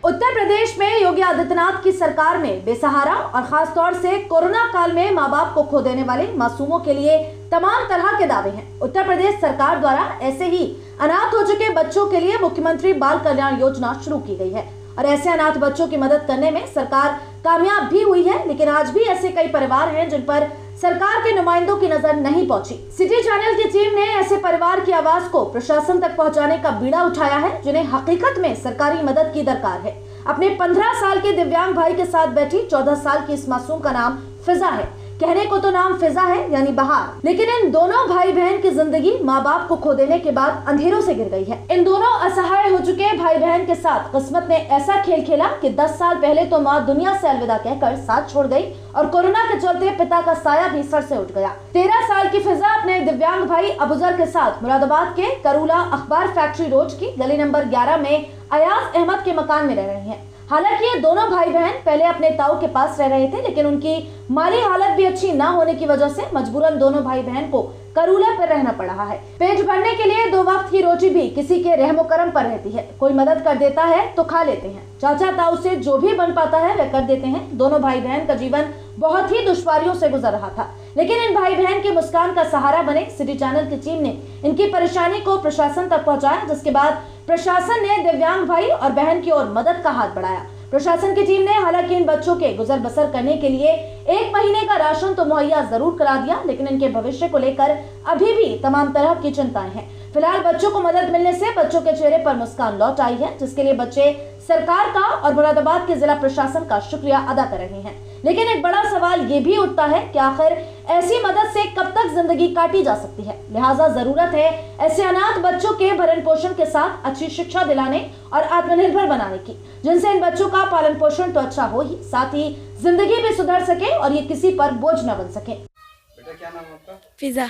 उत्तर प्रदेश में योगी आदित्यनाथ की सरकार में बेसहारा और खास तौर से कोरोना काल में मां बाप को खो देने वाले मासूमों के लिए तमाम तरह के दावे हैं। उत्तर प्रदेश सरकार द्वारा ऐसे ही अनाथ हो चुके बच्चों के लिए मुख्यमंत्री बाल कल्याण योजना शुरू की गई है और ऐसे अनाथ बच्चों की मदद करने में सरकार कामयाब भी हुई है, लेकिन आज भी ऐसे कई परिवार हैं जिन पर सरकार के नुमाइंदों की नजर नहीं पहुंची। सिटी चैनल की टीम ने ऐसे परिवार की आवाज को प्रशासन तक पहुंचाने का बीड़ा उठाया है जिन्हें हकीकत में सरकारी मदद की दरकार है। अपने 15 साल के दिव्यांग भाई के साथ बैठी 14 साल की इस मासूम का नाम फिजा है। कहने को तो नाम फिजा है यानी बहार, लेकिन इन दोनों भाई बहन की जिंदगी माँ बाप को खो देने के बाद अंधेरों से गिर गई है। इन दोनों असहाय हो चुके भाई बहन के साथ किस्मत ने ऐसा खेल खेला कि 10 साल पहले तो माँ दुनिया से अलविदा कहकर साथ छोड़ गई और कोरोना के चलते पिता का साया भी सर से उठ गया। 13 साल की फिजा अपने दिव्यांग भाई अबुजर के साथ मुरादाबाद के करूला अखबार फैक्ट्री रोड की गली नंबर 11 में अयाज अहमद के मकान में रह रहे हैं। हालांकि ये दोनों भाई बहन पहले अपने ताऊ के पास रह रहे थे, लेकिन उनकी माली हालत भी अच्छी न होने की वजह से मजबूरन दोनों भाई बहन को करूला पर रहना पड़ रहा है। पेट भरने के लिए 2 वक्त की रोटी भी किसी के रहमो करम पर रहती है। कोई मदद कर देता है तो खा लेते हैं, चाचा ताऊ से जो भी बन पाता है वह कर देते हैं। दोनों भाई बहन का जीवन बहुत ही दुश्वारियों से गुजर रहा था, लेकिन इन भाई बहन के मुस्कान का सहारा बने सिटी चैनल की टीम ने इनकी परेशानी को प्रशासन तक पहुंचाया, जिसके बाद प्रशासन ने दिव्यांग भाई और बहन की ओर मदद का हाथ बढ़ाया। प्रशासन की टीम ने हालांकि इन बच्चों के गुजर बसर करने के लिए 1 महीने का राशन तो मुहैया जरूर करा दिया, लेकिन इनके भविष्य को लेकर अभी भी तमाम तरह की चिंताएं हैं। फिलहाल बच्चों को मदद मिलने से बच्चों के चेहरे पर मुस्कान लौट आई है, जिसके लिए बच्चे सरकार का और मुरादाबाद के जिला प्रशासन का शुक्रिया अदा कर रहे हैं। लेकिन एक बड़ा सवाल ये भी उठता है कि आखिर ऐसी मदद से कब तक जिंदगी काटी जा सकती है। लिहाजा जरूरत है ऐसे अनाथ बच्चों के भरण पोषण के साथ अच्छी शिक्षा दिलाने और आत्मनिर्भर बनाने की, जिनसे इन बच्चों का पालन पोषण तो अच्छा हो ही, साथ ही जिंदगी भी सुधर सके और ये किसी पर बोझ न बन सके। बेटा क्या नाम है आपका? फिजा।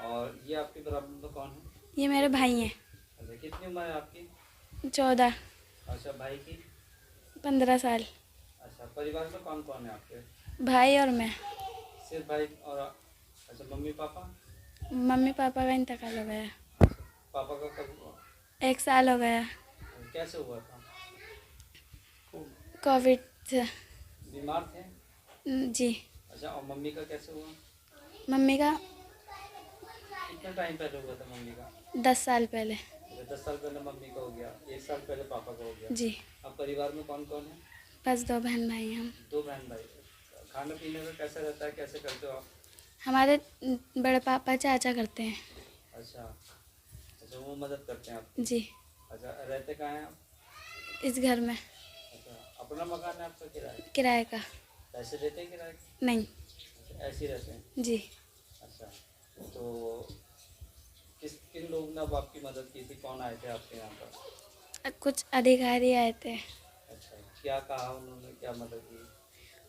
और ये आपके बराबर में कौन है? ये मेरे भाई हैं। अच्छा, कितनी उम्र है आपकी? 14। अच्छा, भाई की? 15 साल। अच्छा, परिवार में कौन कौन है आपके? भाई और मैं। सिर्फ भाई और अच्छा, मम्मी पापा? मम्मी पापा का इंतकाल हो गया। अच्छा, पापा का कब हुआ? 1 साल हो गया। कैसे हुआ था? कोविड से। बीमार थे? जी। अच्छा, और मम्मी का कैसे हुआ? मम्मी का कितना टाइम पहले हुआ था मम्मी का? 10 साल पहले। 10 साल पहले मम्मी का हो गया, 1 साल पहले पापा का हो गया। जी। अब परिवार में कौन कौन है? बस 2 बहन भाई हम। 2 बहन भाई। खाने पीने का कैसा रहता है, कैसे करते हो आप? हमारे बड़े पापा चाचा करते हैं। अच्छा अच्छा, वो मदद करते हैं आपकी? जी। अच्छा, रहते कहाँ हैं आप? इस घर में। अच्छा, अपना मकान है आपका किराए? किराए का। पैसे देते हैं किराए? नहीं। अच्छा, ऐसे ही रहते हैं? जी। अच्छा, तो किन लोगों ने अब आपकी मदद की थी? कौन आए थे आपके यहाँ पर? कुछ अधिकारी आए थे। अच्छा, क्या कहा उन्होंने, क्या मदद की?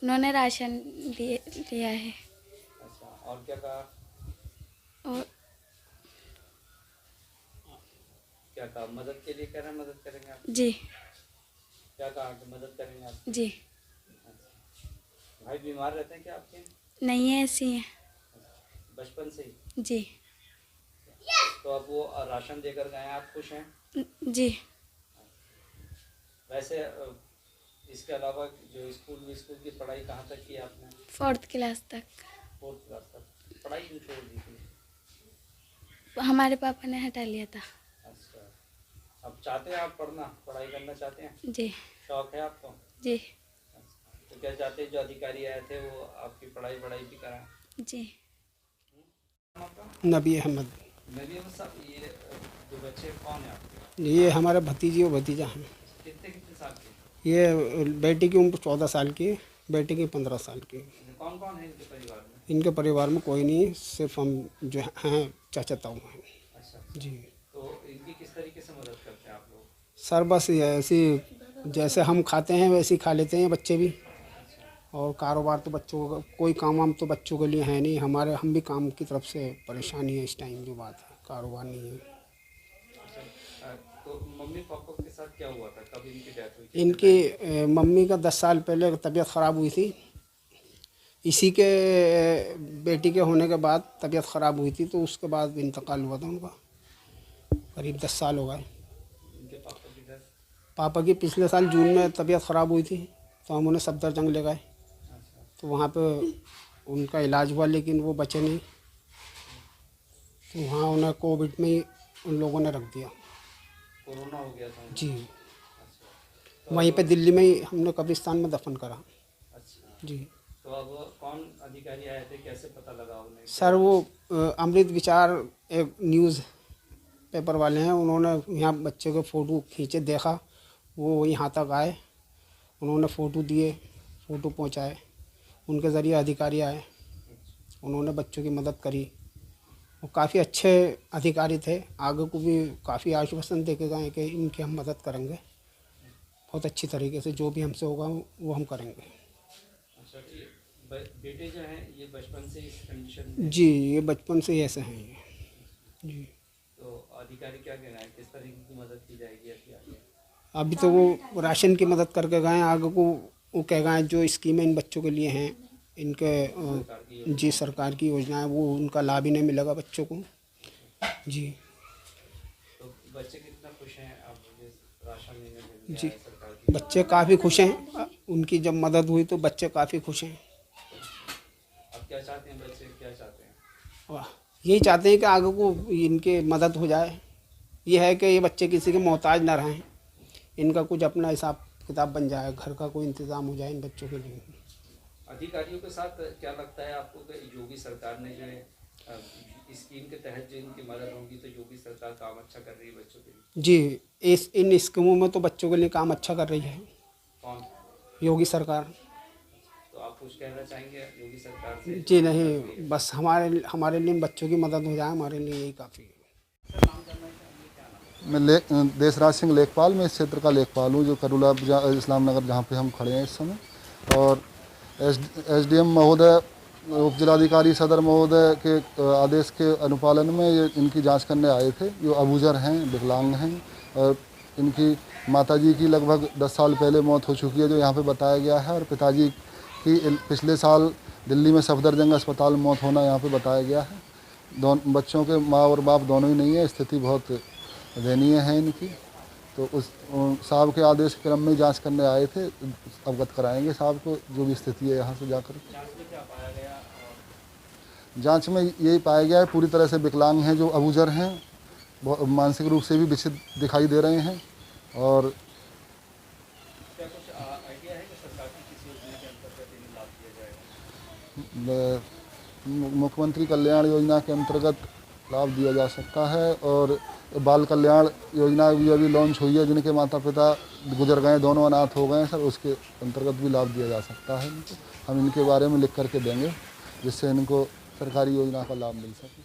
उन्होंने राशन दिया है। अच्छा, और क्या कहा? और क्या कहा? मदद के लिए कह रहे हैं, मदद करेंगे आप? जी। क्या कहा कि मदद करेंगे आप? जी। अच्छा, भाई बीमार रहते हैं क्या आपके? नहीं है, ऐसी हैं। अच्छा, बचपन से ही? जी। तो अब वो राशन देकर गए हैं, आप खुश हैं? जी। वैसे इसके अलावा जो स्कूल की पढ़ाई कहाँ तक की आपने? 4th क्लास तक। 4th क्लास तक। पढ़ाई क्यों छोड़ दी थी? हमारे पापा ने हटा लिया था। अच्छा, अब चाहते हैं आप पढ़ना, पढ़ाई करना चाहते हैं? जी। शौक है आपको? जी। अच्छा, तो क्या चाहते हैं जो अधिकारी आए थे वो आपकी पढ़ाई भी कराएं? जी। नबी अहमद। नबी अहमद साहब, ये जो बच्चे कौन है आपके? ये हमारे भतीजी और भतीजा हैं। कितने कितने साल के? ये बेटी की उम्र 14 साल की, बेटे की 15 साल की। कौन कौन है इनके परिवार में? इनके परिवार में कोई नहीं, सिर्फ हम जो हैं चाचा ताऊ हैं। अच्छा जी। तो इनकी किस तरीके से मदद करते हैं आप लोग? सर बस ऐसी जैसे हम खाते हैं वैसे ही खा लेते हैं बच्चे भी, और कारोबार तो बच्चों का कोई काम वाम तो बच्चों के लिए है नहीं, हमारे हम भी काम की तरफ से परेशानी है इस टाइम, जो बात है कारोबार नहीं है। अच्छा, तो मम्मी पापा के साथ क्या हुआ था, कब इनकी डेथ हुई थी? इनकी मम्मी का 10 साल पहले तबीयत ख़राब हुई थी। इसी के बेटी के होने के बाद तबीयत ख़राब हुई थी, तो उसके बाद इंतकाल हुआ था उनका। करीब 10 साल हो गए। इनके पापा की डेथ? पापा की पिछले साल जून में तबीयत ख़राब हुई थी, तो हम उन्हें सफदरजंग ले गए। तो वहाँ पे उनका इलाज हुआ, लेकिन वो बचे नहीं। तो वहाँ उन्हें कोविड में ही उन लोगों ने रख दिया। कोरोना हो गया था उनको? जी, अच्छा। वहीं पे दिल्ली में ही हमने कब्रिस्तान में दफन करा। अच्छा, जी तो अब कौन अधिकारी आए थे, कैसे पता लगा उन्हें? सर, वो अमृत विचार एक न्यूज़ पेपर वाले हैं, उन्होंने यहाँ बच्चे को फ़ोटो खींचे, देखा, वो यहाँ तक आए, उन्होंने फ़ोटो दिए, फ़ोटो पहुँचाए, उनके ज़रिए अधिकारी आए, उन्होंने बच्चों की मदद करी। वो काफ़ी अच्छे अधिकारी थे, आगे को भी काफ़ी आश्वासन दे के गए कि इनकी हम मदद करेंगे, बहुत अच्छी तरीके से, जो भी हमसे होगा वो हम करेंगे। अच्छा, तो ये बेटे जो हैं ये बचपन से इस कंडीशन में? जी, ये बचपन से ही ऐसे हैं ये। जी, तो अधिकारी क्या कह रहे हैं, किस तरीके की मदद की जाएगी अभी आगे? अभी तो वो राशन की मदद करके गए हैं, आगे को वो कह गए जो स्कीमें इन बच्चों के लिए हैं, इनके जी सरकार की योजना है, वो उनका लाभ ही नहीं मिलेगा बच्चों को। जी तो बच्चे कितना खुश हैं अब ये राशन लेने में जी, सरकार की? बच्चे काफ़ी खुश हैं, उनकी जब मदद हुई तो बच्चे काफ़ी खुश हैं। अब क्या चाहते हैं बच्चे, क्या चाहते हैं? वाह, यही चाहते हैं कि आगे को इनके मदद हो जाए। ये है कि ये बच्चे किसी के मोहताज ना रहें, इनका कुछ अपना हिसाब किताब बन जाए, घर का कोई इंतज़ाम हो जाए इन बच्चों के लिए। अधिकारियों के साथ क्या लगता है आपको कि योगी सरकार ने जो है स्कीम के तहत जो इनकी मदद होगी, तो योगी सरकार काम अच्छा कर रही है बच्चों के लिए? जी, इन स्कीमों में तो बच्चों के लिए काम अच्छा कर रही है कौन? योगी सरकार। तो आप कुछ कहना चाहेंगे योगी सरकार से? जी नहीं, बस हमारे लिए बच्चों की मदद हो जाए, हमारे लिए यही काफ़ी है। मैं देशराज सिंह लेखपाल, मैं इस क्षेत्र का लेखपाल हूँ, जो करुला इस्लाम नगर जहाँ पे हम खड़े हैं इस समय। और एसडीएम महोदय, उप जिलाधिकारी सदर महोदय के आदेश के अनुपालन में ये इनकी जांच करने आए थे, जो अबूजर हैं, विकलांग हैं, और इनकी माताजी की लगभग 10 साल पहले मौत हो चुकी है, जो यहाँ पे बताया गया है, और पिताजी की पिछले साल दिल्ली में सफदरजंग अस्पताल में मौत होना यहाँ पे बताया गया है। दोनों बच्चों के माँ और बाप दोनों ही नहीं है, स्थिति बहुत दयनीय है इनकी। तो उस साहब के आदेश के क्रम में जांच करने आए थे, अवगत कराएंगे साहब को जो भी स्थिति है यहाँ से जाकर। जांच में यही पाया गया है, पूरी तरह से विकलांग हैं, जो अबूजर हैं, मानसिक रूप से भी विकसित दिखाई दे रहे हैं। और क्या कुछ आइडिया है कि सरकार की किस योजना के अंतर्गत इन्हें लाभ दिया जाएगा? मुख्यमंत्री कल्याण योजना के अंतर्गत लाभ दिया जा सकता है, और बाल कल्याण योजना भी अभी लॉन्च हुई है, जिनके माता पिता गुजर गए, दोनों अनाथ हो गए हैं सर, उसके अंतर्गत भी लाभ दिया जा सकता है इनको। हम इनके बारे में लिख करके देंगे, जिससे इनको सरकारी योजना का लाभ मिल सके।